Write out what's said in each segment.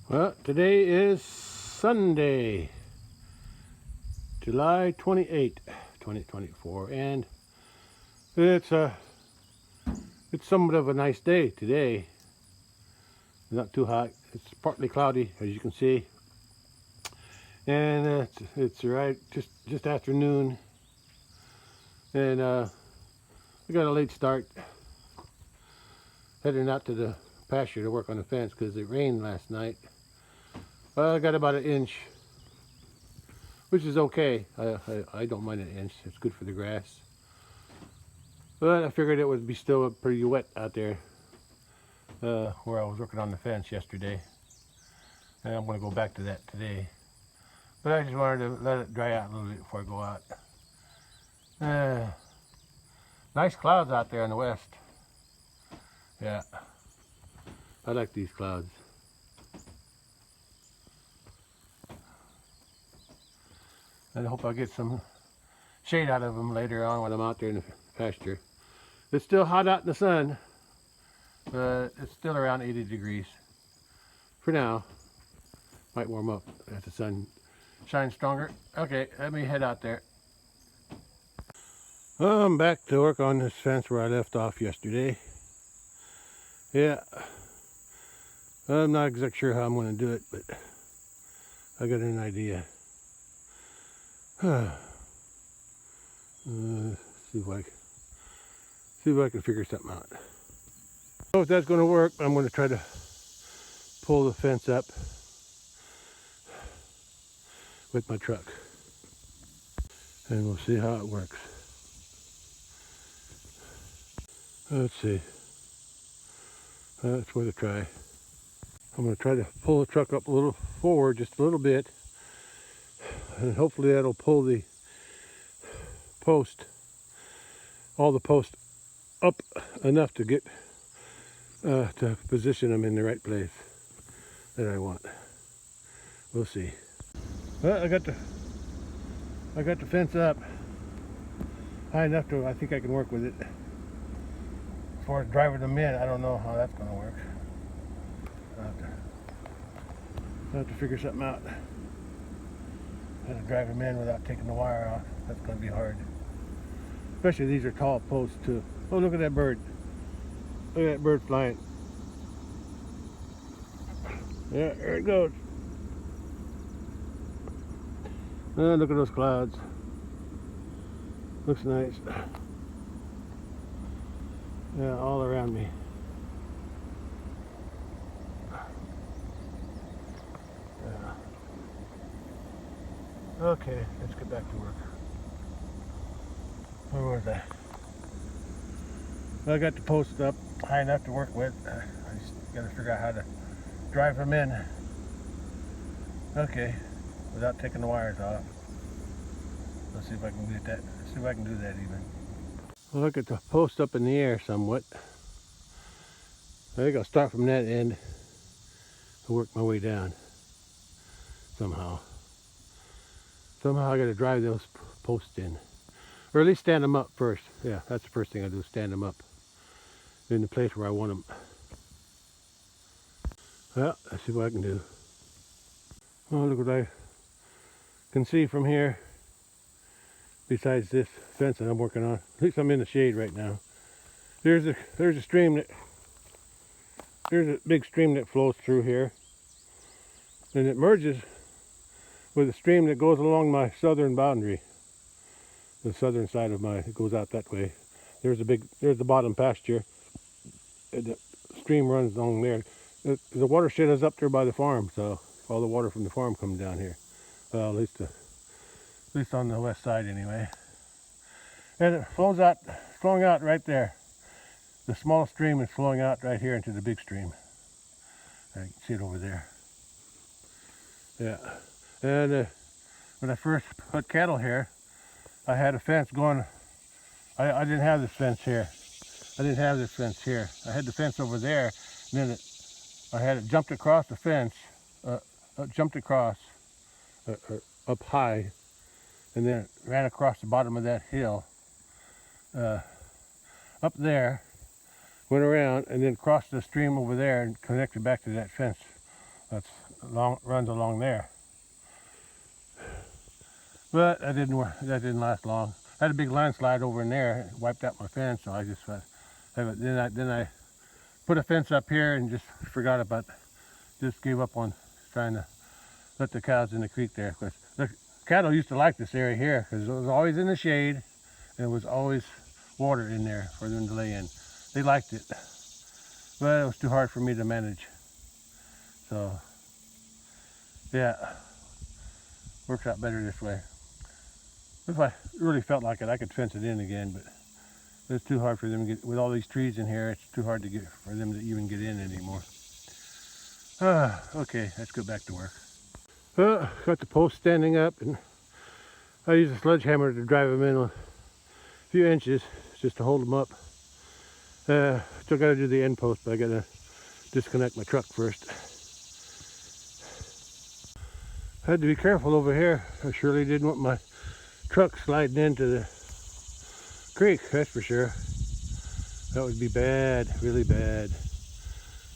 Well, today is Sunday, July 28, 2024, and it's somewhat of a nice day today. Not too hot. It's partly cloudy, as you can see, and it's right just afternoon, and we got a late start heading out to the pasture to work on the fence because it rained last night. I got about an inch, which is okay. I don't mind an inch. It's good for the grass. But I figured it would be still pretty wet out there where I was working on the fence yesterday. And I'm going to go back to that today. But I just wanted to let it dry out a little bit before I go out. Nice clouds out there in the west. Yeah, I like these clouds. And I hope I get some shade out of them later on when I'm out there in the pasture. It's still hot out in the sun, but it's still around 80 degrees. For now, might warm up as the sun shines stronger. Okay, let me head out there. I'm back to work on this fence where I left off yesterday. Yeah, I'm not exactly sure how I'm going to do it, but I got an idea. See if I can figure something out. So if that's going to work, I'm going to try to pull the fence up with my truck, and we'll see how it works. Let's see. That's worth a try. I'm going to try to pull the truck up a little forward, just a little bit, and hopefully that'll pull the post, all the posts up enough to get to position them in the right place that I want. We'll see. Well, I got the fence up high enough to, I think I can work with it. As far as driving them in, I don't know how that's going to work. I'll have to figure something out. How to drive them in without taking the wire off. That's going to be hard. Especially these are tall posts too. Oh, look at that bird. Look at that bird flying. Yeah, there it goes. Oh, look at those clouds. Looks nice. Yeah, all around me. Yeah. Okay, let's get back to work. Where was I? I got the post up high enough to work with. I just got to figure out how to drive them in. Okay, without taking the wires off. Let's see if I can get that. See if I can do that even. Well, look at the post up in the air somewhat. I think I'll start from that end and work my way down somehow. Somehow I got to drive those posts in, or at least stand them up first. Yeah, that's the first thing I do: stand them up in the place where I want them. Well, let's see what I can do. Oh, look what I can see from here. Besides this fence that I'm working on, at least I'm in the shade right now. There's a stream that there's a big stream that flows through here, and it merges with a stream that goes along my southern boundary. The southern side of my, it goes out that way. There's the bottom pasture. And the stream runs along there. The watershed is up there by the farm, so all the water from the farm comes down here. Well, at least on the west side anyway. And it flowing out right there. The small stream is flowing out right here into the big stream. I can see it over there. Yeah. And when I first put cattle here, I had a fence going. I didn't have this fence here. I had the fence over there, and then I had it jumped across the fence, jumped across up high, and then it ran across the bottom of that hill up there, went around, and then crossed the stream over there and connected back to that fence. runs along there. But that didn't work. That didn't last long. I had a big landslide over in there, it wiped out my fence, so I just then I put a fence up here and just forgot about, just gave up on trying to let the cows in the creek there. Because the cattle used to like this area here because it was always in the shade and it was always water in there for them to lay in. They liked it, but it was too hard for me to manage. So yeah, works out better this way. If I really felt like it, I could fence it in again, but it's too hard for them to get, with all these trees in here, it's too hard to get for them to even get in anymore. Okay, let's go back to work. Got the post standing up, and I use a sledgehammer to drive them in a few inches just to hold them up. Still got to do the end post, but I got to disconnect my truck first. I had to be careful over here. I surely didn't want my truck sliding into the creek, that's for sure. That would be bad, really bad.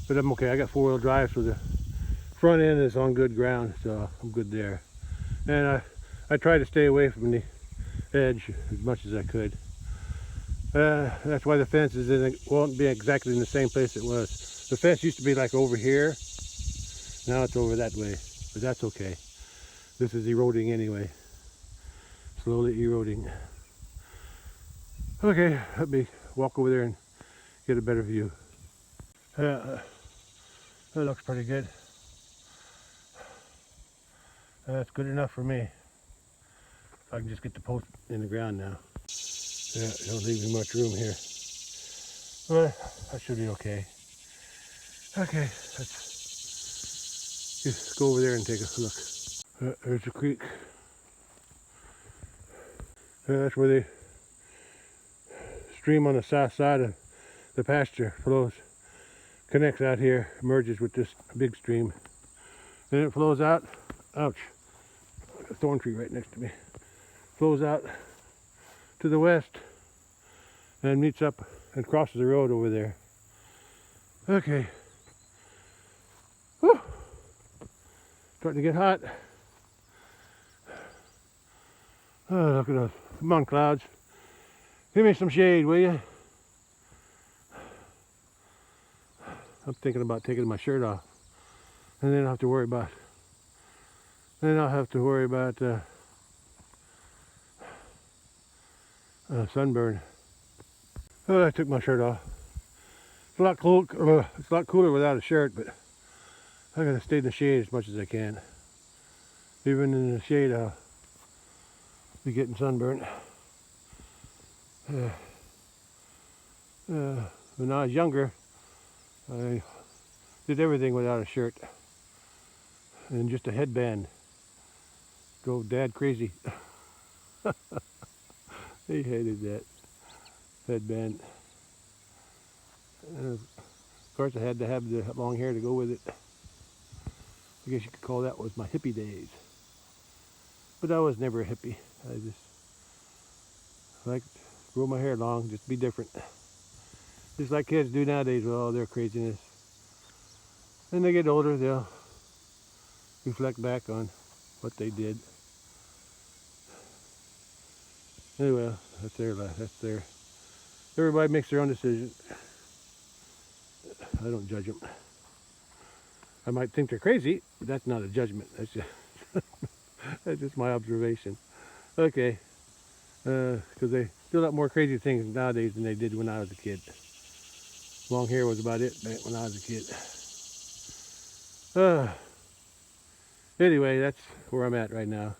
But I'm okay. I got four-wheel drive, so the front end is on good ground, so I'm good there. And I try to stay away from the edge as much as I could. That's why the fence won't be exactly in the same place it was. The fence used to be like over here. Now it's over that way, but that's okay. This is eroding anyway. Slowly eroding. Okay, let me walk over there and get a better view. That looks pretty good. That's good enough for me. If I can just get the post in the ground now. Yeah, don't leave me much room here. But that should be okay. Okay, let's just go over there and take a look. There's a creek. That's where the stream on the south side of the pasture flows, connects out here, merges with this big stream. Then it flows out, ouch, a thorn tree right next to me. Flows out to the west and meets up and crosses the road over there. Okay. Whew. Starting to get hot. Oh, look at those. Come on, clouds. Give me some shade, will you? I'm thinking about taking my shirt off. And then I'll have to worry about sunburn. Oh, I took my shirt off. It's a lot cooler without a shirt, but I gotta stay in the shade as much as I can. Even in the shade, I'll be getting sunburn. When I was younger, I did everything without a shirt and just a headband. Drove Dad crazy. He hated that headband. Of course, I had to have the long hair to go with it. I guess you could call that was my hippie days. But I was never a hippie. I just like to grow my hair long, just be different. Just like kids do nowadays with all their craziness. When they get older, they'll reflect back on what they did. Anyway, that's their life. That's their. Everybody makes their own decision. I don't judge them. I might think they're crazy, but that's not a judgment. That's just that's just my observation. Okay, because they do a lot more crazy things nowadays than they did when I was a kid. Long hair was about it back when I was a kid. Anyway, that's where I'm at right now.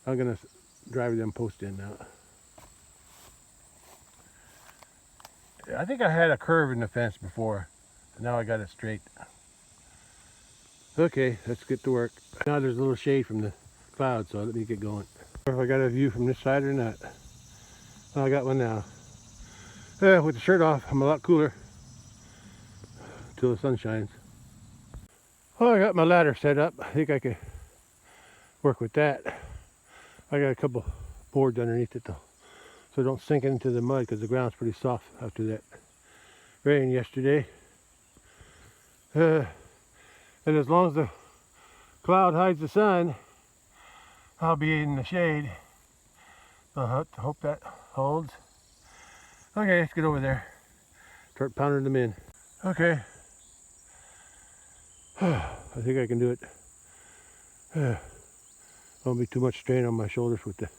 I'm gonna drive them post in now. I think I had a curve in the fence before. Now I got it straight. Okay, let's get to work. Now there's a little shade from the clouds, so let me get going. If I got a view from this side or not. Oh, I got one now. With the shirt off, I'm a lot cooler until the sun shines. Oh, I got my ladder set up. I think I could work with that. I got a couple boards underneath it though, so don't sink into the mud because the ground's pretty soft after that rain yesterday. And as long as the cloud hides the sun, I'll be in the shade. I hope that holds. Okay, let's get over there. Start pounding them in. Okay. I think I can do it. Won't be too much strain on my shoulders with the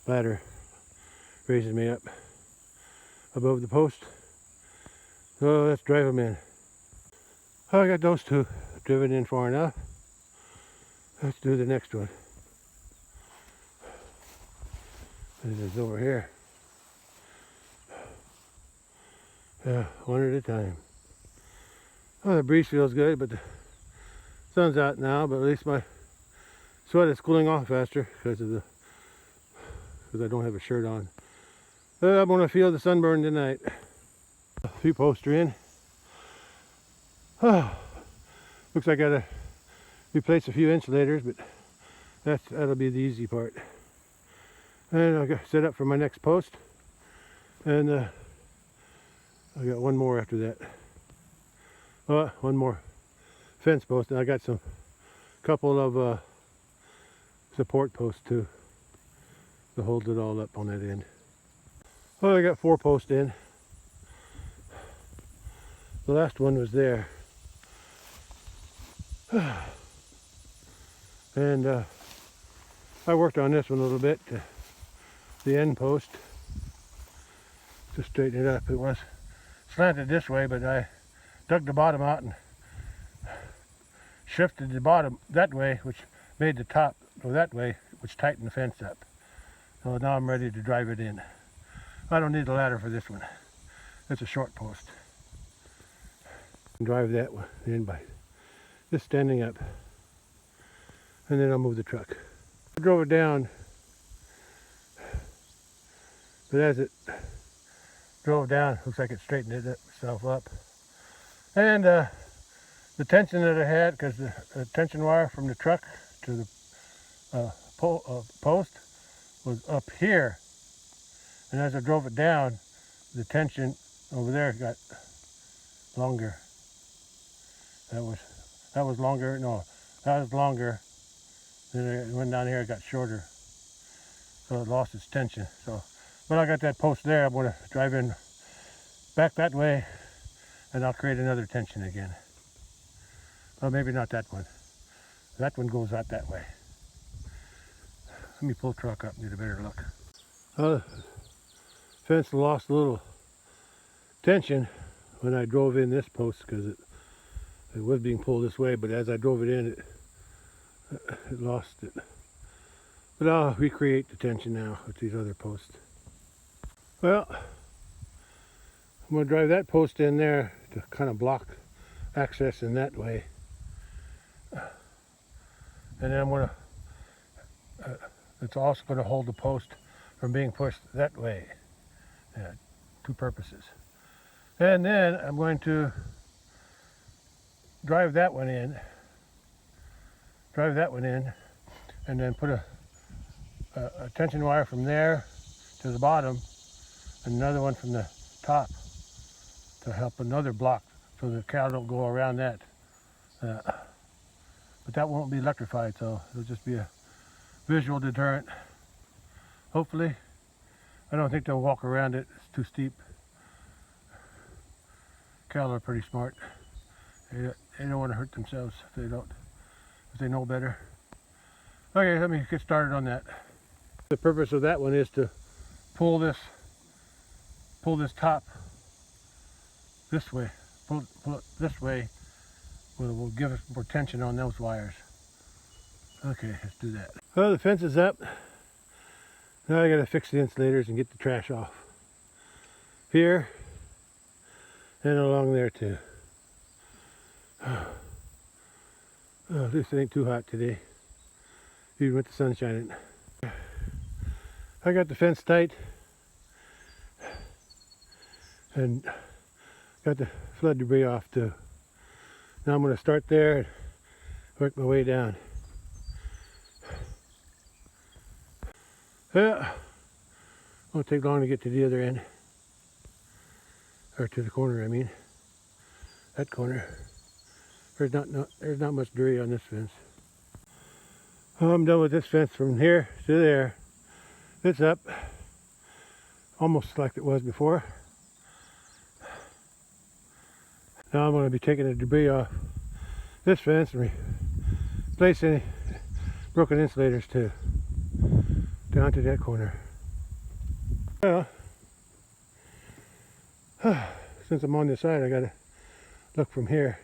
ladder raising me up above the post. So let's drive them in. Oh, I got those two driven in far enough. Let's do the next one. This is over here. One at a time. Oh, the breeze feels good, but the sun's out now. But at least my sweat is cooling off faster because I don't have a shirt on. I'm gonna feel the sunburn tonight. A few posts are in. Looks like I gotta replace a few insulators, but that'll be the easy part. And I got set up for my next post, and I got one more after that. One more fence post, and I got some couple of support posts too to hold it all up on that end. Well, I got 4 posts in. The last one was there. And I worked on this one a little bit, the end post, to straighten it up. It was slanted this way, but I dug the bottom out and shifted the bottom that way, which made the top go that way, which tightened the fence up. So now I'm ready to drive it in. I don't need a ladder for this one. It's a short post. Drive that one in by just standing up, and then I'll move the truck. I drove it down, but as it drove down, looks like it straightened itself up. And the tension that I had, because the tension wire from the truck to the post was up here, and as I drove it down, the tension over there got longer. That was longer. No, that was longer. Then it went down here, it got shorter, so it lost its tension. So when I got that post there, I'm going to drive in back that way, and I'll create another tension again. Well, maybe not that one. That one goes out that way. Let me pull the truck up and get a better look. Fence lost a little tension when I drove in this post, because it was being pulled this way, but as I drove it in, it lost it. But I'll recreate the tension now with these other posts. Well, I'm going to drive that post in there to kind of block access in that way. And then I'm going to, it's also going to hold the post from being pushed that way. Yeah, 2 purposes. And then I'm going to drive that one in, and then put a tension wire from there to the bottom, and another one from the top to help another block, so the cow don't go around that. But that won't be electrified, so it'll just be a visual deterrent. Hopefully. I don't think they'll walk around it. It's too steep. Cattle are pretty smart. They don't want to hurt themselves if they know better. Okay, let me get started on that. The purpose of that one is to pull this top this way. Pull it this way. Will give us more tension on those wires. Okay, let's do that. Well, the fence is up. Now I gotta fix the insulators and get the trash off. Here and along there too. Oh, at least it ain't too hot today, even with the sun shining. I got the fence tight and got the flood debris off too. Now I'm going to start there and work my way down. Yeah, won't take long to get to the other end, or to the corner. I mean, that corner. There's not much debris on this fence. I'm done with this fence from here to there. It's up, almost like it was before. Now I'm going to be taking the debris off this fence and replace any broken insulators too, down to that corner. Well, since I'm on this side, I got to look from here.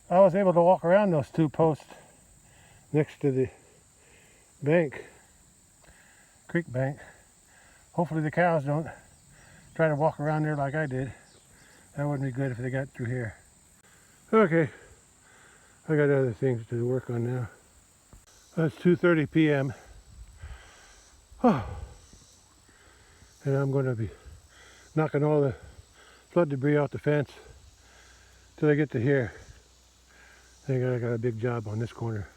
I was able to walk around those two posts next to the bank, creek bank. Hopefully the cows don't try to walk around there like I did. That wouldn't be good if they got through here. Okay, I got other things to work on now. It's 2:30 p.m. Oh. And I'm going to be knocking all the flood debris off the fence till I get to here. I think I got a big job on this corner.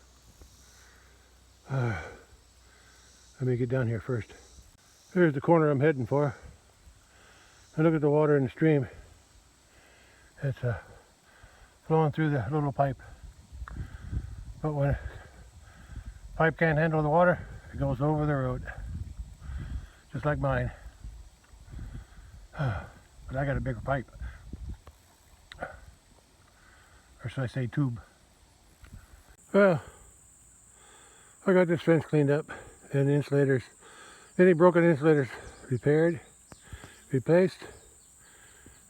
Let me get down here first. Here's the corner I'm heading for. And look at the water in the stream. It's flowing through the little pipe. But when the pipe can't handle the water, it goes over the road. Just like mine. But I got a bigger pipe. Or should I say tube? Well, I got this fence cleaned up and the insulators, any broken insulators repaired, replaced,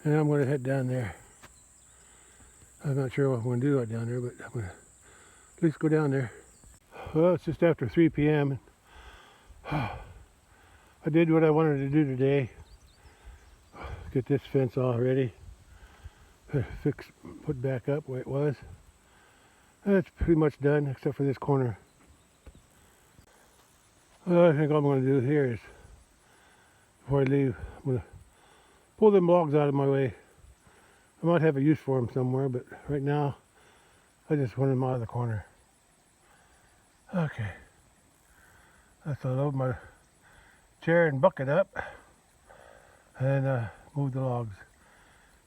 and I'm going to head down there. I'm not sure what I'm going to do right down there, but I'm going to at least go down there. Well, it's just after 3 p.m. I did what I wanted to do today. Get this fence all ready, put back up where it was. And it's pretty much done except for this corner. Well, I think all I'm going to do here is, before I leave, I'm going to pull them logs out of my way. I might have a use for them somewhere, but right now I just want them out of the corner. Okay, let's load my chair and bucket up and move the logs.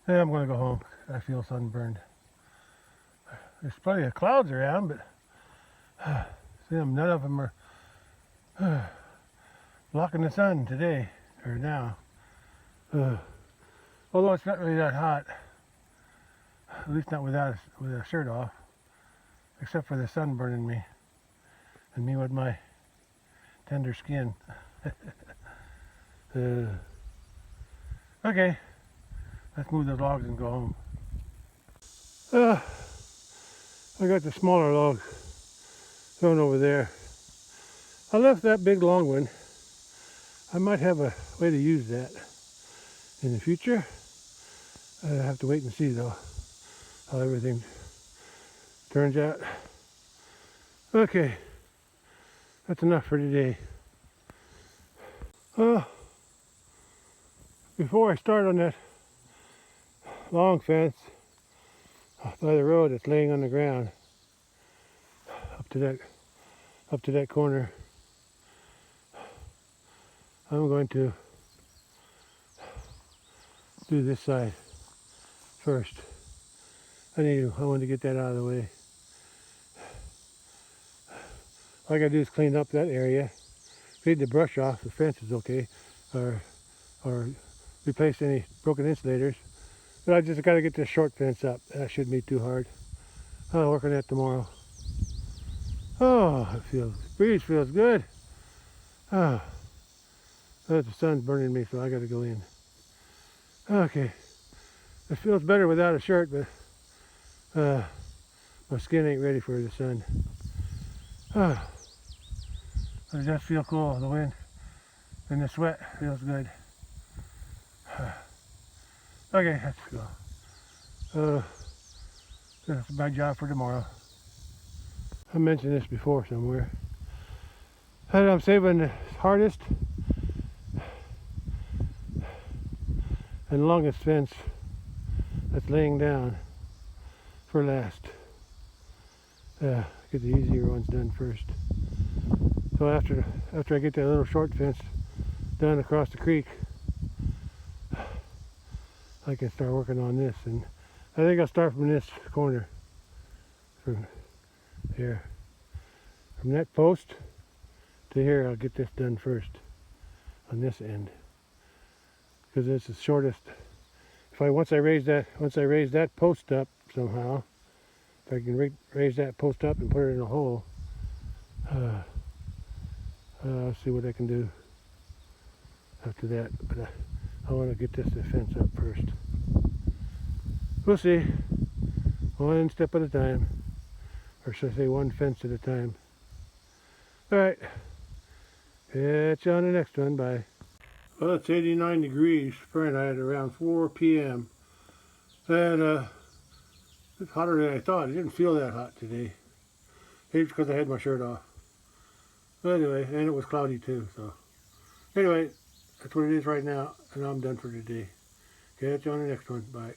Then I'm going to go home. I feel sunburned. There's plenty of clouds around, but see them, none of them are blocking the sun today or now. Although it's not really that hot, at least not with a shirt off, except for the sun burning me, and me with my tender skin. Okay, let's move the logs and go home. I got the smaller log thrown over there. I left that big long one. I might have a way to use that in the future. I have to wait and see though how everything turns out. Okay, that's enough for today. Before I start on that long fence by the road that's laying on the ground up to that corner, I'm going to do this side first. I want to get that out of the way. All I gotta do is clean up that area, feed the brush off. The fence is okay, or replace any broken insulators. But I just gotta get this short fence up. That shouldn't be too hard. I'll work on that tomorrow. Oh, breeze feels good. Oh, the sun's burning me, so I gotta go in. Okay, it feels better without a shirt, but my skin ain't ready for the sun. Oh, it does feel cool, the wind and the sweat feels good. Okay, let's go. That's my job for tomorrow. I mentioned this before somewhere. And I'm saving the hardest and longest fence that's laying down for last. Get the easier ones done first. So after I get that little short fence done across the creek, I can start working on this. And I think I'll start from this corner, from here, from that post to here. I'll get this done first on this end, because it's the shortest. If I once I raise that post up somehow, if I can raise that post up and put it in a hole, I'll see what I can do after that. But I want to get this fence up first. We'll see. One step at a time, or should I say one fence at a time. All right. Catch you on the next one. Bye. Well, it's 89 degrees Fahrenheit around 4 p.m. And it's hotter than I thought. It didn't feel that hot today. Maybe because I had my shirt off. But anyway, and it was cloudy too. So anyway, that's what it is right now, and I'm done for today. Catch you on the next one. Bye.